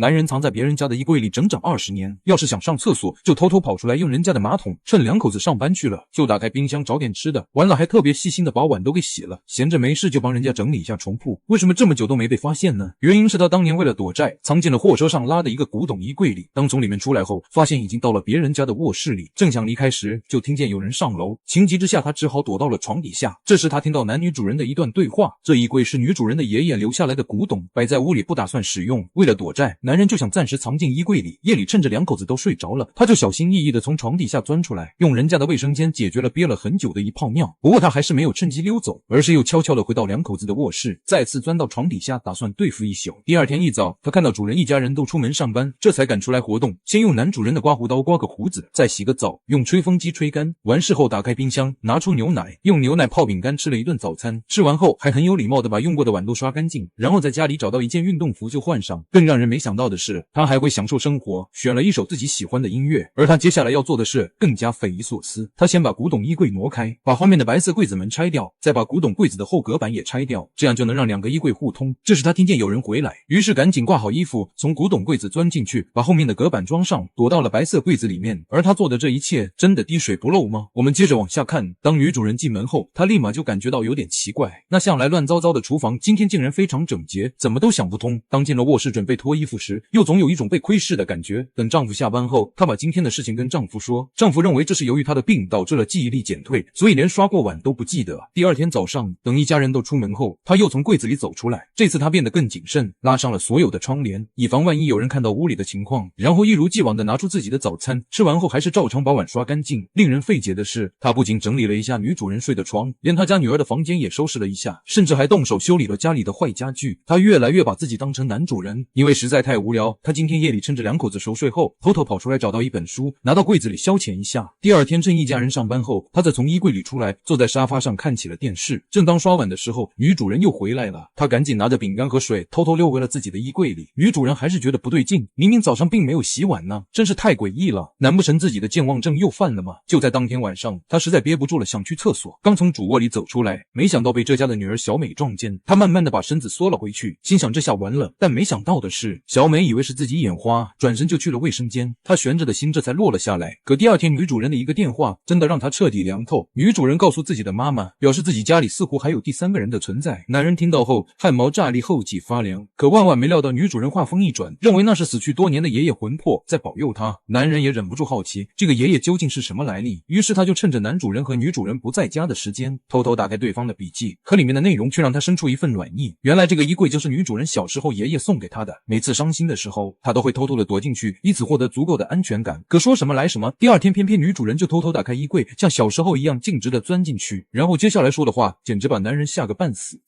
男人藏在别人家的衣柜里整整20年，要是想上厕所，就偷偷跑出来用人家的马桶，趁两口子上班去了，就打开冰箱找点吃的，完了还特别细心的把碗都给洗了，闲着没事就帮人家整理一下床铺。为什么这么久都没被发现呢？原因是他当年为了躲债，藏进了货车上拉的一个古董衣柜里，当从里面出来后，发现已经到了别人家的卧室里，正想离开时，就听见有人上楼，情急之下他只好躲到了床底下。这时他听到男女主人的一段对话，这衣柜是女主人的爷爷留下来的古董，摆在屋里不打算使用，为了躲债，男人就想暂时藏进衣柜里，夜里趁着两口子都睡着了，他就小心翼翼地从床底下钻出来，用人家的卫生间解决了憋了很久的一泡尿。不过他还是没有趁机溜走，而是又悄悄地回到两口子的卧室，再次钻到床底下打算对付一宿。第二天一早，他看到主人一家人都出门上班，这才赶出来活动，先用男主人的刮胡刀刮个胡子，再洗个澡，用吹风机吹干，完事后打开冰箱拿出牛奶，用牛奶泡饼干吃了一顿早餐，吃完后还很有礼貌地把用过的碗都刷干净，然后在家里找到一件运动服就换上。更让人没想到的是，他还会享受生活，选了一首自己喜欢的音乐。而他接下来要做的事更加匪夷所思，他先把古董衣柜挪开，把后面的白色柜子门拆掉，再把古董柜子的后隔板也拆掉，这样就能让两个衣柜互通。这时他听见有人回来，于是赶紧挂好衣服，从古董柜子钻进去，把后面的隔板装上，躲到了白色柜子里面。而他做的这一切真的滴水不漏吗？我们接着往下看，当女主人进门后，她立马就感觉到有点奇怪，那向来乱糟糟的厨房今天竟然非常整洁，怎么都想不通。当进了卧室准备脱衣服时，又总有一种被窥视的感觉。等丈夫下班后，她把今天的事情跟丈夫说，丈夫认为这是由于她的病导致了记忆力减退，所以连刷过碗都不记得。第二天早上，等一家人都出门后，她又从柜子里走出来，这次她变得更谨慎，拉上了所有的窗帘，以防万一有人看到屋里的情况，然后一如既往地拿出自己的早餐，吃完后还是照常把碗刷干净。令人费解的是，她不仅整理了一下女主人睡的床，连她家女儿的房间也收拾了一下，甚至还动手修理了家里的坏家具。她越来越把自己当成男主人，因为实在太无聊，她今天夜里趁着两口子熟睡后，偷偷跑出来找到一本书，拿到柜子里消遣一下。第二天趁一家人上班后，她再从衣柜里出来，坐在沙发上看起了电视。正当刷碗的时候，女主人又回来了，她赶紧拿着饼干和水偷偷溜回了自己的衣柜里。女主人还是觉得不对劲，明明早上并没有洗碗呢，真是太诡异了，难不成自己的健忘症又犯了吗？就在当天晚上，她实在憋不住了，想去厕所，刚从主卧里走出来，没想到被这家的女儿小美撞见。她慢慢地把身子缩了回去，心想这下完了，但没想到的是，小美以为是自己眼花，转身就去了卫生间，她悬着的心这才落了下来。可第二天女主人的一个电话真的让她彻底凉透，女主人告诉自己的妈妈，表示自己家里似乎还有第三个人的存在。男人听到后汗毛炸立，后脊发凉，可万万没料到女主人话锋一转，认为那是死去多年的爷爷魂魄在保佑他。男人也忍不住好奇这个爷爷究竟是什么来历，于是他就趁着男主人和女主人不在家的时间，偷偷打开对方的笔记，可里面的内容却让他生出一份暖意。原来这个衣柜就是女主人小时候爷爷送给她的，每次伤心的时候，她都会偷偷的躲进去，以此获得足够的安全感。可说什么来什么，第二天偏偏女主人就偷偷打开衣柜，像小时候一样径直的钻进去，然后接下来说的话简直把男人吓个半死。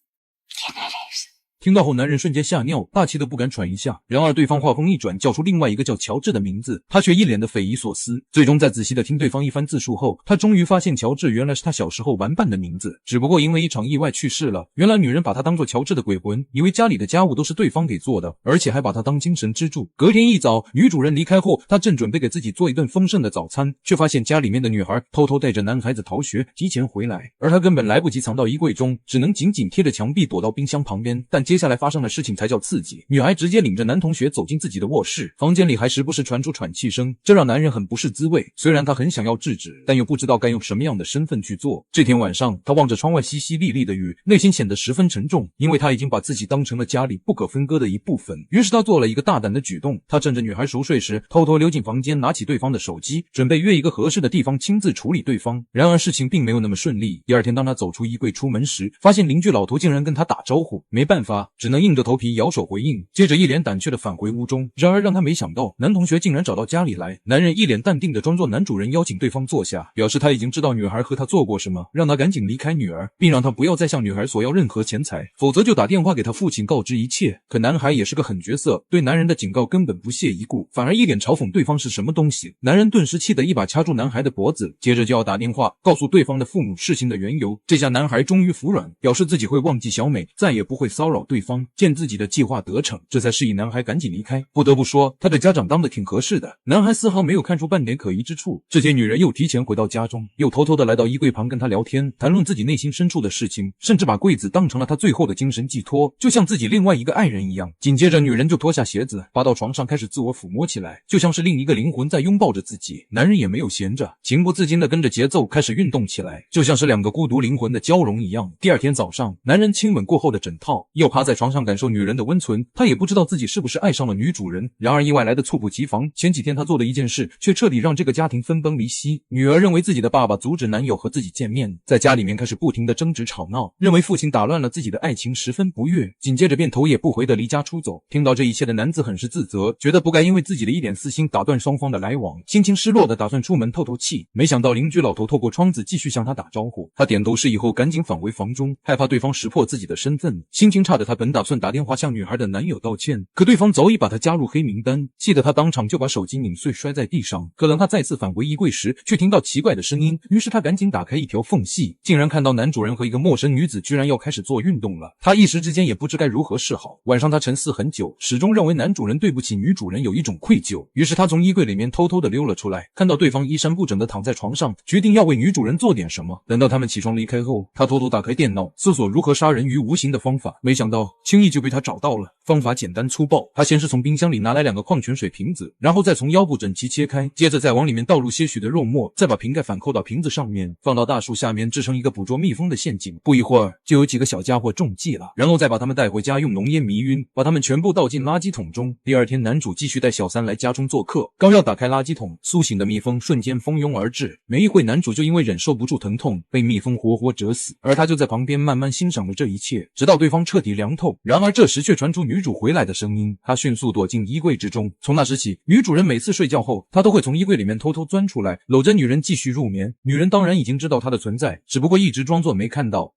听到后，男人瞬间吓尿，大气都不敢喘一下。然而对方话锋一转，叫出另外一个叫乔治的名字，他却一脸的匪夷所思。最终在仔细的听对方一番自述后，他终于发现乔治原来是他小时候玩伴的名字，只不过因为一场意外去世了。原来女人把他当作乔治的鬼魂，以为家里的家务都是对方给做的，而且还把他当精神支柱。隔天一早，女主人离开后，他正准备给自己做一顿丰盛的早餐，却发现家里面的女孩偷偷带着男孩子逃学，提前回来，而他根本来不及藏到衣柜中，只能紧紧贴着墙壁躲到冰箱旁边。但接下来发生的事情才叫刺激，女孩直接领着男同学走进自己的卧室，房间里还时不时传出喘气声，这让男人很不是滋味。虽然他很想要制止，但又不知道该用什么样的身份去做。这天晚上，他望着窗外淅淅沥沥的雨，内心显得十分沉重，因为他已经把自己当成了家里不可分割的一部分。于是他做了一个大胆的举动，他趁着女孩熟睡时，偷偷溜进房间，拿起对方的手机，准备约一个合适的地方亲自处理对方。然而事情并没有那么顺利。第二天当他走出衣柜出门时，发现邻居老头竟然跟他打招呼，没办法，只能硬着头皮摇手回应，接着一脸胆怯的返回屋中。然而让他没想到，男同学竟然找到家里来。男人一脸淡定的装作男主人，邀请对方坐下，表示他已经知道女孩和他做过什么，让他赶紧离开女儿，并让他不要再向女孩索要任何钱财，否则就打电话给他父亲告知一切。可男孩也是个狠角色，对男人的警告根本不屑一顾，反而一脸嘲讽对方是什么东西。男人顿时气得一把掐住男孩的脖子，接着就要打电话告诉对方的父母事情的缘由。这下男孩终于服软，表示自己会忘记小美，再也不会骚扰对方，见自己的计划得逞，这才示意男孩赶紧离开。不得不说，他这家长当得挺合适的，男孩丝毫没有看出半点可疑之处。这些女人又提前回到家中，又偷偷的来到衣柜旁跟他聊天，谈论自己内心深处的事情，甚至把柜子当成了他最后的精神寄托，就像自己另外一个爱人一样。紧接着女人就脱下鞋子，爬到床上开始自我抚摸起来，就像是另一个灵魂在拥抱着自己。男人也没有闲着，情不自禁的跟着节奏开始运动起来，就像是两个孤独灵魂的交融一样。第二天早上，男人亲吻过后的枕套，又趴在床上感受女人的温存。他也不知道自己是不是爱上了女主人，然而意外来的猝不及防。前几天他做的一件事，却彻底让这个家庭分崩离析。女儿认为自己的爸爸阻止男友和自己见面，在家里面开始不停的争执吵闹，认为父亲打乱了自己的爱情，十分不悦。紧接着便头也不回的离家出走。听到这一切的男子很是自责，觉得不该因为自己的一点私心打断双方的来往，心情失落的打算出门透透气。没想到邻居老头透过窗子继续向他打招呼，他点头示意后赶紧返回房中，害怕对方识破自己的身份。心情差的他本打算打电话向女孩的男友道歉，可对方早已把他加入黑名单，气得他当场就把手机拧碎摔在地上。可等他再次返回衣柜时，却听到奇怪的声音，于是他赶紧打开一条缝隙，竟然看到男主人和一个陌生女子居然要开始做运动了。他一时之间也不知该如何是好。晚上他沉思很久，始终认为男主人对不起女主人有一种愧疚，于是他从衣柜里面偷偷的溜了出来，看到对方衣衫不整的躺在床上，决定要为女主人做点什么。等到他们起床离开后，他偷偷打开电脑，搜索如何杀人于无形的方法，没想到轻易就被他找到了。方法简单粗暴，他先是从冰箱里拿来2个矿泉水瓶子，然后再从腰部整齐切开，接着再往里面倒入些许的肉末，再把瓶盖反扣到瓶子上面，放到大树下面制成一个捕捉蜜蜂的陷阱。不一会儿就有几个小家伙中计了，然后再把他们带回家用浓烟迷晕，把他们全部倒进垃圾桶中。第二天男主继续带小三来家中做客，刚要打开垃圾桶，苏醒的蜜蜂瞬间蜂拥而至，没一会男主就因为忍受不住疼痛被蜜蜂活活蛰死，而他就在旁边慢慢欣赏着这一切，直到对方彻底凉透。然而这时却传出女主回来的声音，他迅速躲进衣柜之中。从那时起，女主人每次睡觉后，他都会从衣柜里面偷偷钻出来，搂着女人继续入眠。女人当然已经知道他的存在，只不过一直装作没看到。